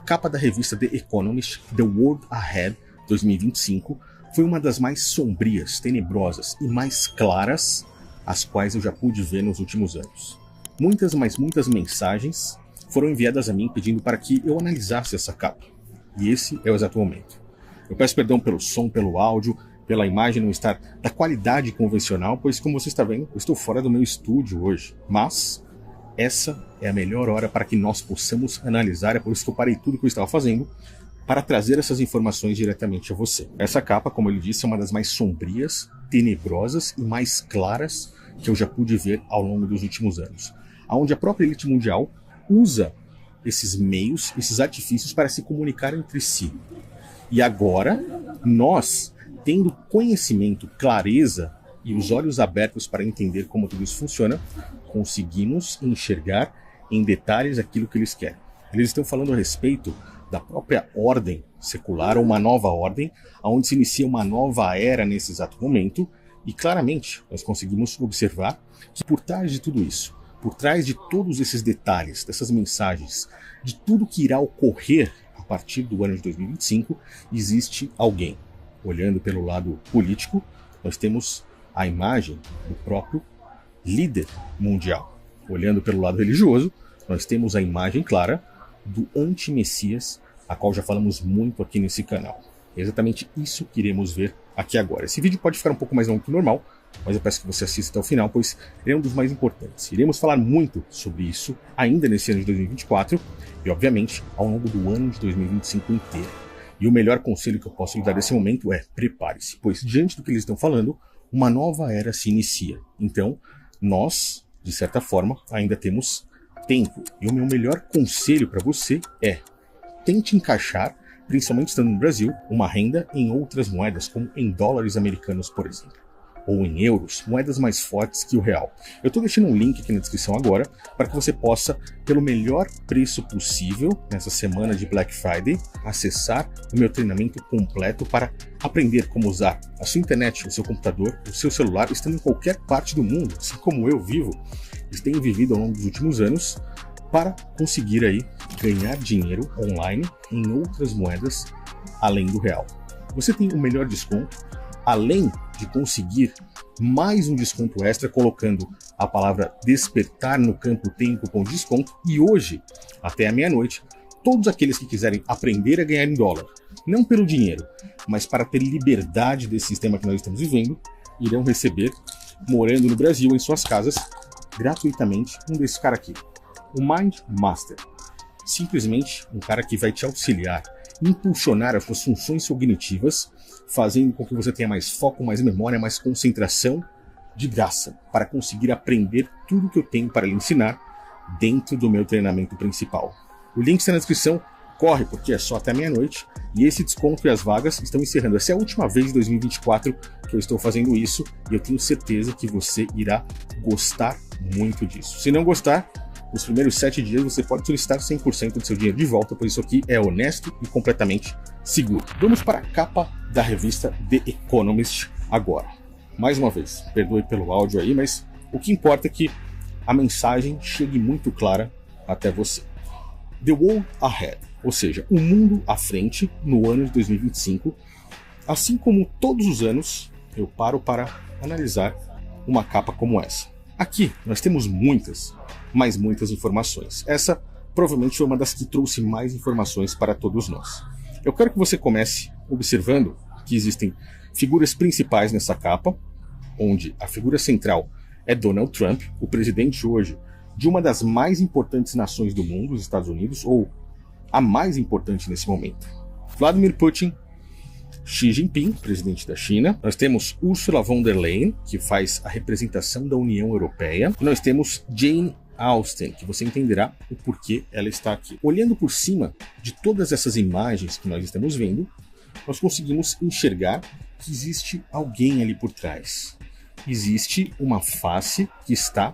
capa da revista The Economist, The World Ahead 2025, foi uma das mais sombrias, tenebrosas e mais claras as quais eu já pude ver nos últimos anos. Muitas, mas muitas mensagens foram enviadas a mim pedindo para que eu analisasse essa capa. E esse é o exato momento. Eu peço perdão pelo som, pelo áudio, pela imagem não estar da qualidade convencional, pois como você está vendo, eu estou fora do meu estúdio hoje. Mas essa é a melhor hora para que nós possamos analisar, é por isso que eu parei tudo que eu estava fazendo, para trazer essas informações diretamente a você. Essa capa, como ele disse, é uma das mais sombrias, tenebrosas e mais claras que eu já pude ver ao longo dos últimos anos, onde a própria elite mundial usa esses meios, esses artifícios para se comunicar entre si. E agora, nós, tendo conhecimento, clareza e os olhos abertos para entender como tudo isso funciona, conseguimos enxergar em detalhes aquilo que eles querem. Eles estão falando a respeito da própria ordem secular, ou uma nova ordem, onde se inicia uma nova era nesse exato momento, e claramente nós conseguimos observar que por trás de tudo isso, por trás de todos esses detalhes, dessas mensagens, de tudo que irá ocorrer a partir do ano de 2025, existe alguém. Olhando pelo lado político, nós temos a imagem do próprio líder mundial. Olhando pelo lado religioso, nós temos a imagem clara do anti-messias, a qual já falamos muito aqui nesse canal. É exatamente isso que iremos ver aqui agora. Esse vídeo pode ficar um pouco mais longo que o normal, mas eu peço que você assista até o final, pois ele é um dos mais importantes. Iremos falar muito sobre isso ainda nesse ano de 2024 e, obviamente, ao longo do ano de 2025 inteiro. E o melhor conselho que eu posso lhe dar nesse momento é: prepare-se, pois diante do que eles estão falando, uma nova era se inicia. Então, nós, de certa forma, ainda temos tempo. E o meu melhor conselho para você é: tente encaixar, principalmente estando no Brasil, uma renda em outras moedas, como em dólares americanos, por exemplo, ou em euros, moedas mais fortes que o real. Eu estou deixando um link aqui na descrição agora, para que você possa, pelo melhor preço possível, nessa semana de Black Friday, acessar o meu treinamento completo para aprender como usar a sua internet, o seu computador, o seu celular, estando em qualquer parte do mundo, assim como eu vivo e tenho vivido ao longo dos últimos anos, para conseguir aí ganhar dinheiro online em outras moedas além do real. Você tem o melhor desconto, além de conseguir mais um desconto extra colocando a palavra despertar no campo tem cupom de desconto, e hoje, até a meia-noite, todos aqueles que quiserem aprender a ganhar em dólar, não pelo dinheiro, mas para ter liberdade desse sistema que nós estamos vivendo, irão receber, morando no Brasil, em suas casas, gratuitamente, um desse cara aqui, o Mind Master. Simplesmente um cara que vai te auxiliar, impulsionar as suas funções cognitivas, fazendo com que você tenha mais foco, mais memória, mais concentração, de graça, para conseguir aprender tudo que eu tenho para lhe ensinar dentro do meu treinamento principal. O link está na descrição, corre porque é só até meia-noite, e esse desconto e as vagas estão encerrando. Essa é a última vez de 2024 que eu estou fazendo isso, e eu tenho certeza que você irá gostar muito disso. Se não gostar, nos primeiros 7 dias você pode solicitar 100% do seu dinheiro de volta, pois isso aqui é honesto e completamente seguro. Vamos para a capa da revista The Economist agora. Mais uma vez, perdoe pelo áudio aí, mas o que importa é que a mensagem chegue muito clara até você. The World Ahead, ou seja, o mundo à frente no ano de 2025. Assim como todos os anos, eu paro para analisar uma capa como essa. Aqui nós temos muitas, mas muitas informações. Essa provavelmente foi uma das que trouxe mais informações para todos nós. Eu quero que você comece observando que existem figuras principais nessa capa, onde a figura central é Donald Trump, o presidente hoje de uma das mais importantes nações do mundo, os Estados Unidos, ou a mais importante nesse momento. Vladimir Putin, Xi Jinping, presidente da China. Nós temos Ursula von der Leyen, que faz a representação da União Europeia. E nós temos Jane Austen, que você entenderá o porquê ela está aqui. Olhando por cima de todas essas imagens que nós estamos vendo, nós conseguimos enxergar que existe alguém ali por trás. Existe uma face que está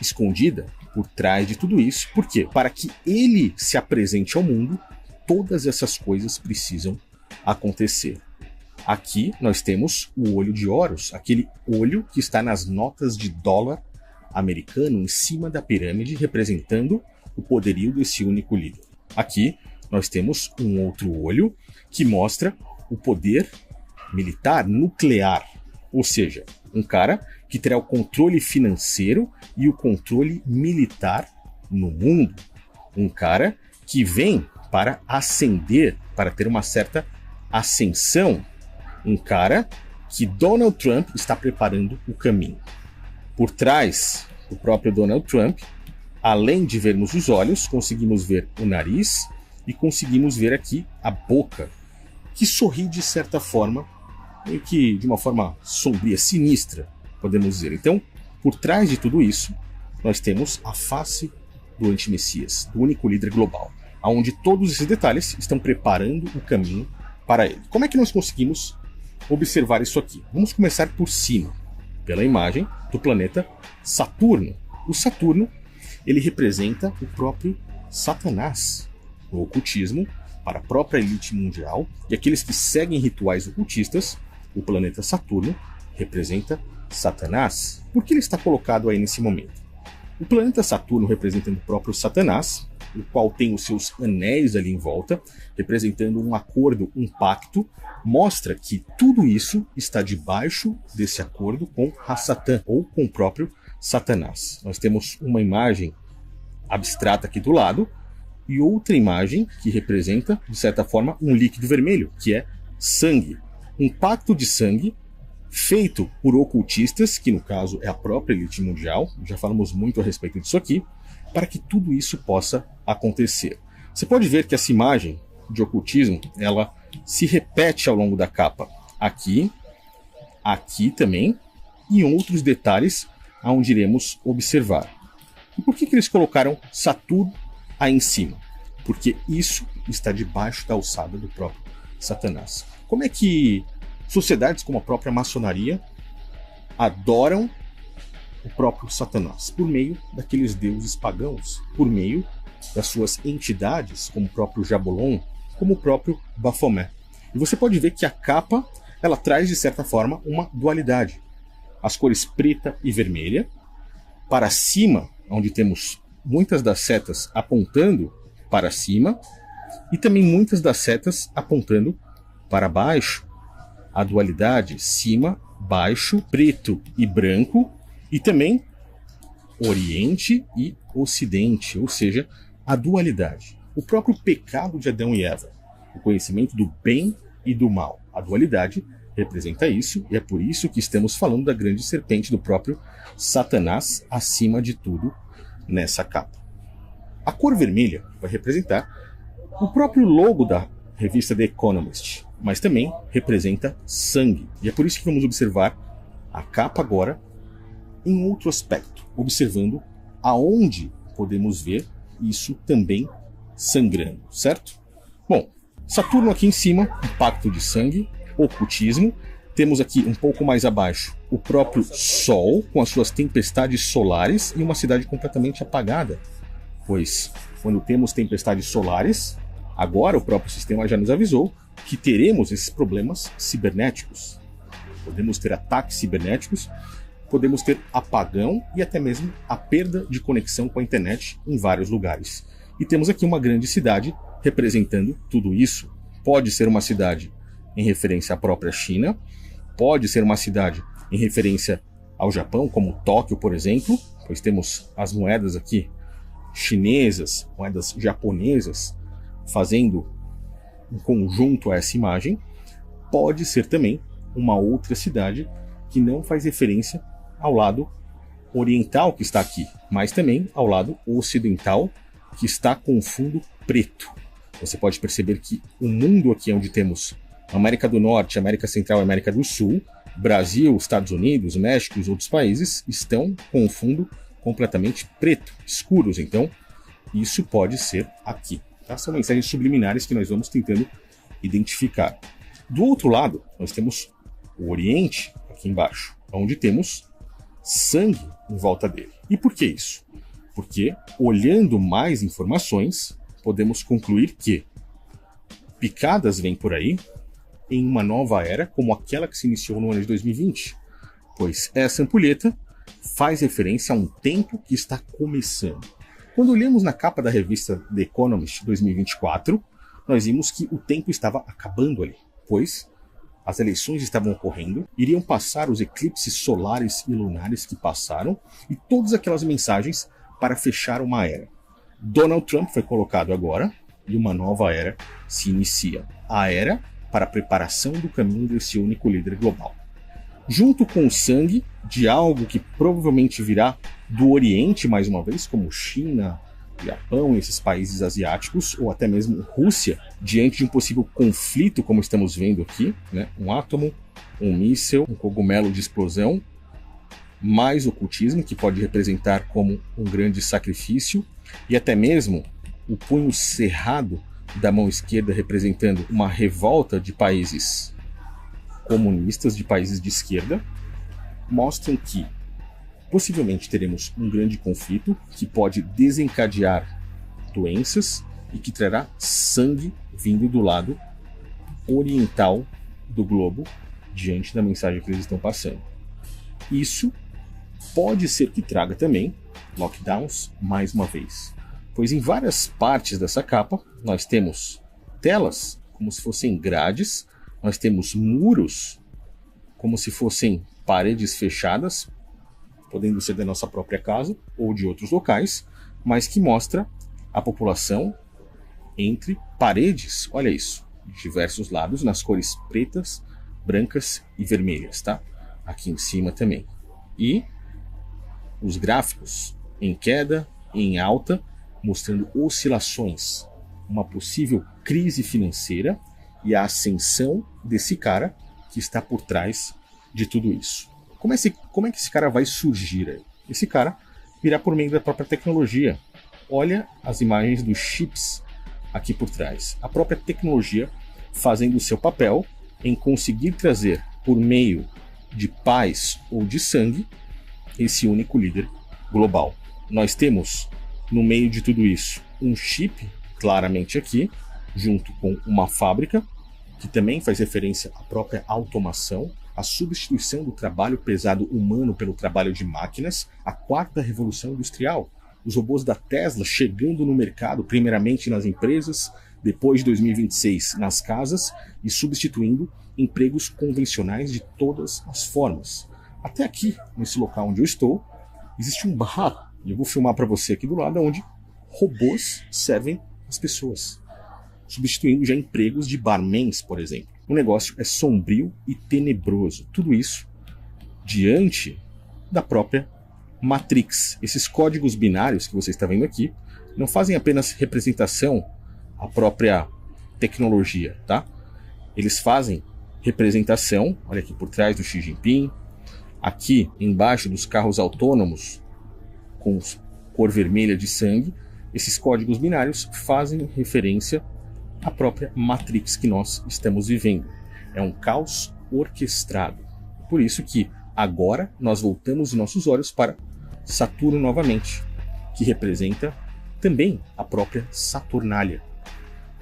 escondida por trás de tudo isso. Por quê? Para que ele se apresente ao mundo, todas essas coisas precisam acontecer. Aqui nós temos o olho de Horus, aquele olho que está nas notas de dólar americano em cima da pirâmide, representando o poderio desse único líder. Aqui nós temos um outro olho que mostra o poder militar nuclear, ou seja, um cara que terá o controle financeiro e o controle militar no mundo. Um cara que vem para ascender, para ter uma certa ascensão. Um cara que Donald Trump está preparando o caminho. Por trás do próprio Donald Trump, além de vermos os olhos, conseguimos ver o nariz e conseguimos ver aqui a boca, que sorri de certa forma, meio que de uma forma sombria, sinistra, podemos dizer. Então, por trás de tudo isso, nós temos a face do anti-messias, do único líder global, onde todos esses detalhes estão preparando o caminho para ele. Como é que nós conseguimos observar isso aqui? Vamos começar por cima, pela imagem do planeta Saturno. O Saturno, ele representa o próprio Satanás, o ocultismo, para a própria elite mundial, e aqueles que seguem rituais ocultistas. O planeta Saturno representa Satanás. Por que ele está colocado aí nesse momento? O planeta Saturno representando o próprio Satanás, o qual tem os seus anéis ali em volta, representando um acordo, um pacto, mostra que tudo isso está debaixo desse acordo com Hasatan, ou com o próprio Satanás. Nós temos uma imagem abstrata aqui do lado, e outra imagem que representa, de certa forma, um líquido vermelho, que é sangue. Um pacto de sangue feito por ocultistas, que no caso é a própria elite mundial, já falamos muito a respeito disso aqui, para que tudo isso possa acontecer. Você pode ver que essa imagem de ocultismo, ela se repete ao longo da capa. Aqui, aqui também, e outros detalhes onde iremos observar. E por que eles colocaram Saturno aí em cima? Porque isso está debaixo da alçada do próprio Satanás. Como é que sociedades como a própria maçonaria adoram o próprio Satanás? Por meio daqueles deuses pagãos, por meio das suas entidades, como o próprio Jabolon, como o próprio Baphomet. E você pode ver que a capa, ela traz de certa forma uma dualidade. As cores preta e vermelha, para cima, onde temos muitas das setas apontando para cima, e também muitas das setas apontando para baixo. A dualidade cima, baixo, preto e branco, e também Oriente e Ocidente, ou seja, a dualidade. O próprio pecado de Adão e Eva, o conhecimento do bem e do mal. A dualidade representa isso, e é por isso que estamos falando da grande serpente do próprio Satanás acima de tudo nessa capa. A cor vermelha vai representar o próprio logo da revista The Economist, mas também representa sangue. E é por isso que vamos observar a capa agora em outro aspecto, observando aonde podemos ver isso também sangrando, certo? Bom, Saturno aqui em cima, um pacto de sangue, ocultismo. Temos aqui um pouco mais abaixo o próprio Sol, com as suas tempestades solares, e uma cidade completamente apagada. Pois, quando temos tempestades solares, agora o próprio sistema já nos avisou que teremos esses problemas cibernéticos. Podemos ter ataques cibernéticos, podemos ter apagão e até mesmo a perda de conexão com a internet em vários lugares. E temos aqui uma grande cidade representando tudo isso. Pode ser uma cidade em referência à própria China, pode ser uma cidade em referência ao Japão, como Tóquio, por exemplo, pois temos as moedas aqui chinesas, moedas japonesas, fazendo um conjunto a essa imagem. Pode ser também uma outra cidade que não faz referência ao lado oriental que está aqui, mas também ao lado ocidental, que está com fundo preto. Você pode perceber que o mundo aqui onde temos América do Norte, América Central e América do Sul, Brasil, Estados Unidos, México e os outros países estão com o fundo completamente preto, escuros. Então, isso pode ser aqui. Tá? São mensagens subliminares que nós vamos tentando identificar. Do outro lado, nós temos o Oriente, aqui embaixo, onde temos sangue em volta dele. E por que isso? Porque, olhando mais informações, podemos concluir que picadas vêm por aí em uma nova era, como aquela que se iniciou no ano de 2020, pois essa ampulheta faz referência a um tempo que está começando. Quando olhamos na capa da revista The Economist 2024, nós vimos que o tempo estava acabando ali, pois as eleições estavam ocorrendo, iriam passar os eclipses solares e lunares que passaram e todas aquelas mensagens para fechar uma era. Donald Trump foi colocado agora e uma nova era se inicia. A era para a preparação do caminho desse único líder global. Junto com o sangue de algo que provavelmente virá do Oriente mais uma vez, como China, Japão e esses países asiáticos, ou até mesmo Rússia, diante de um possível conflito, como estamos vendo aqui, né? Um átomo, um míssil, um cogumelo de explosão, mais ocultismo, que pode representar como um grande sacrifício, e até mesmo o punho cerrado da mão esquerda representando uma revolta de países comunistas, de países de esquerda, mostram que possivelmente teremos um grande conflito que pode desencadear doenças e que trará sangue vindo do lado oriental do globo diante da mensagem que eles estão passando. Isso pode ser que traga também lockdowns mais uma vez, pois em várias partes dessa capa nós temos telas como se fossem grades, nós temos muros como se fossem paredes fechadas, podendo ser da nossa própria casa ou de outros locais, mas que mostra a população entre paredes, olha isso, de diversos lados, nas cores pretas, brancas e vermelhas, tá? Aqui em cima também. E os gráficos em queda e em alta, mostrando oscilações, uma possível crise financeira e a ascensão desse cara que está por trás de tudo isso. Como é que esse cara vai surgir aí? Esse cara virá por meio da própria tecnologia. Olha as imagens dos chips aqui por trás. A própria tecnologia fazendo o seu papel em conseguir trazer, por meio de paz ou de sangue, esse único líder global. Nós temos, no meio de tudo isso, um chip, claramente aqui, junto com uma fábrica, que também faz referência à própria automação, a substituição do trabalho pesado humano pelo trabalho de máquinas, a quarta revolução industrial, os robôs da Tesla chegando no mercado, primeiramente nas empresas, depois de 2026 nas casas e substituindo empregos convencionais de todas as formas. Até aqui, nesse local onde eu estou, existe um bar, e eu vou filmar para você aqui do lado, onde robôs servem as pessoas, substituindo já empregos de barmans, por exemplo. O negócio é sombrio e tenebroso. Tudo isso diante da própria Matrix. Esses códigos binários que você está vendo aqui não fazem apenas representação à própria tecnologia, tá? Eles fazem representação, olha aqui por trás do Xi Jinping, aqui embaixo dos carros autônomos com cor vermelha de sangue. Esses códigos binários fazem referência a própria Matrix que nós estamos vivendo. É um caos orquestrado. Por isso que agora nós voltamos os nossos olhos para Saturno novamente, que representa também a própria Saturnália.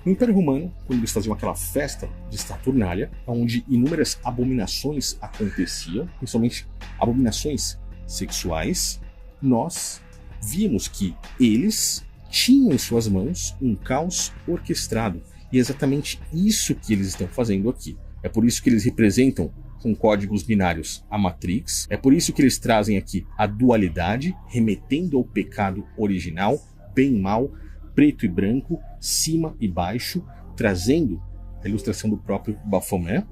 No Império Romano, quando eles faziam aquela festa de Saturnália, onde inúmeras abominações aconteciam, principalmente abominações sexuais, nós vimos que eles tinham em suas mãos um caos orquestrado. E é exatamente isso que eles estão fazendo aqui. É por isso que eles representam com códigos binários a Matrix. É por isso que eles trazem aqui a dualidade, remetendo ao pecado original, bem e mal, preto e branco, cima e baixo, trazendo a ilustração do próprio Baphomet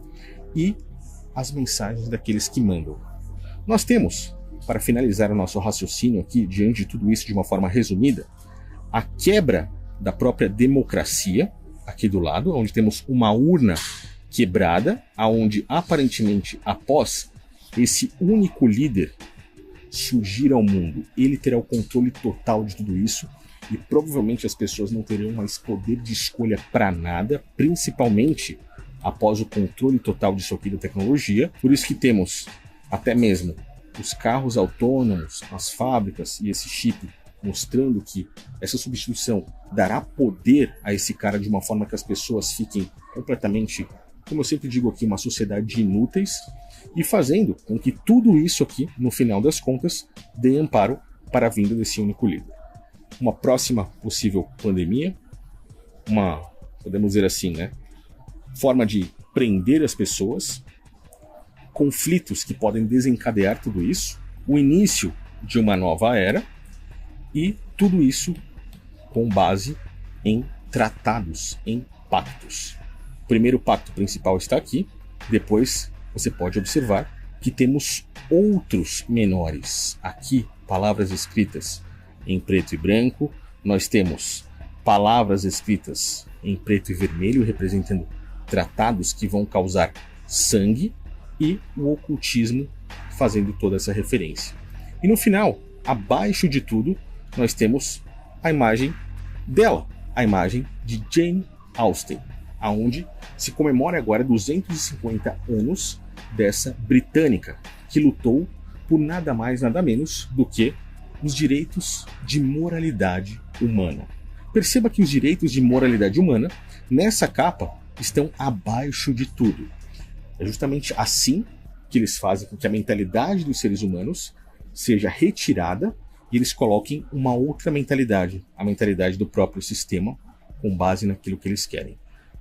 e as mensagens daqueles que mandam. Nós temos, para finalizar o nosso raciocínio aqui, diante de tudo isso de uma forma resumida, a quebra da própria democracia, aqui do lado, onde temos uma urna quebrada, aonde aparentemente, após esse único líder surgir ao mundo, ele terá o controle total de tudo isso e provavelmente as pessoas não terão mais poder de escolha para nada, principalmente após o controle total disso aqui da tecnologia. Por isso que temos até mesmo os carros autônomos, as fábricas e esse chip mostrando que essa substituição dará poder a esse cara de uma forma que as pessoas fiquem completamente, como eu sempre digo aqui, uma sociedade de inúteis, e fazendo com que tudo isso aqui, no final das contas, dê amparo para a vinda desse único líder. Uma próxima possível pandemia, uma podemos dizer assim, né? Forma de prender as pessoas, conflitos que podem desencadear tudo isso, o início de uma nova era e tudo isso com base em tratados, em pactos. O primeiro pacto principal está aqui, depois você pode observar que temos outros menores. Aqui, palavras escritas em preto e branco, nós temos palavras escritas em preto e vermelho, representando tratados que vão causar sangue, e o ocultismo fazendo toda essa referência. E no final, abaixo de tudo, nós temos a imagem dela, a imagem de Jane Austen, aonde se comemora agora 250 anos dessa britânica que lutou por nada mais, nada menos do que os direitos de moralidade humana. Perceba que os direitos de moralidade humana, nessa capa, estão abaixo de tudo. É justamente assim que eles fazem com que a mentalidade dos seres humanos seja retirada e eles coloquem uma outra mentalidade, a mentalidade do próprio sistema, com base naquilo que eles querem.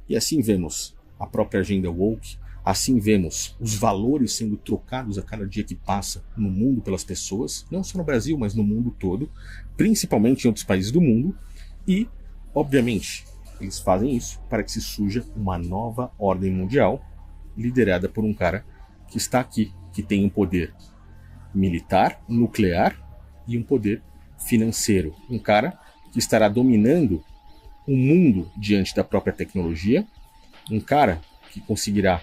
E assim vemos a própria agenda woke, assim vemos os valores sendo trocados a cada dia que passa no mundo pelas pessoas, não só no Brasil, mas no mundo todo, principalmente em outros países do mundo, e, obviamente, eles fazem isso para que se surja uma nova ordem mundial, liderada por um cara que está aqui, que tem um poder militar, nuclear e um poder financeiro. Um cara que estará dominando o mundo diante da própria tecnologia, um cara que conseguirá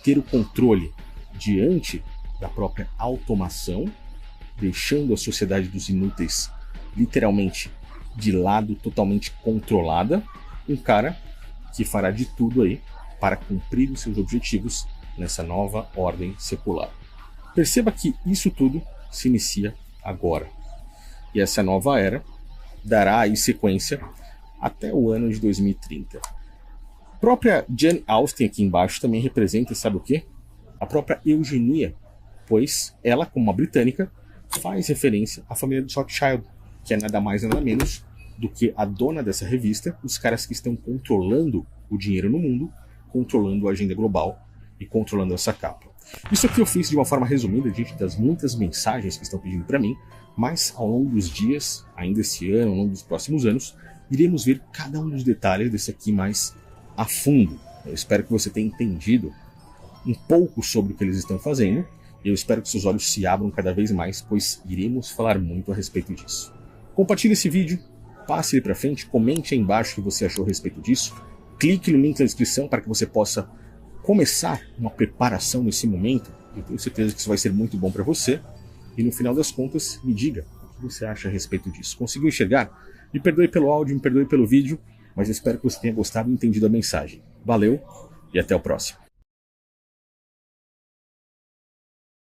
ter o controle diante da própria automação, deixando a sociedade dos inúteis literalmente de lado, totalmente controlada, um cara que fará de tudo aí para cumprir os seus objetivos nessa nova ordem secular. Perceba que isso tudo se inicia agora. E essa nova era dará aí sequência até o ano de 2030. A própria Jane Austen aqui embaixo também representa, sabe o quê? A própria eugenia, pois ela, como uma britânica, faz referência à família do Rothschild, que é nada mais nada menos do que a dona dessa revista, os caras que estão controlando o dinheiro no mundo, controlando a agenda global e controlando essa capa. Isso aqui eu fiz de uma forma resumida diante das muitas mensagens que estão pedindo para mim, mas ao longo dos dias, ainda esse ano, ao longo dos próximos anos, iremos ver cada um dos detalhes desse aqui mais a fundo. Eu espero que você tenha entendido um pouco sobre o que eles estão fazendo, e eu espero que seus olhos se abram cada vez mais, pois iremos falar muito a respeito disso. Compartilhe esse vídeo, passe ele para frente, comente aí embaixo o que você achou a respeito disso, clique no link na descrição para que você possa começar uma preparação nesse momento. Eu tenho certeza que isso vai ser muito bom para você. E no final das contas, me diga o que você acha a respeito disso. Conseguiu enxergar? Me perdoe pelo áudio, me perdoe pelo vídeo, mas eu espero que você tenha gostado e entendido a mensagem. Valeu e até o próximo.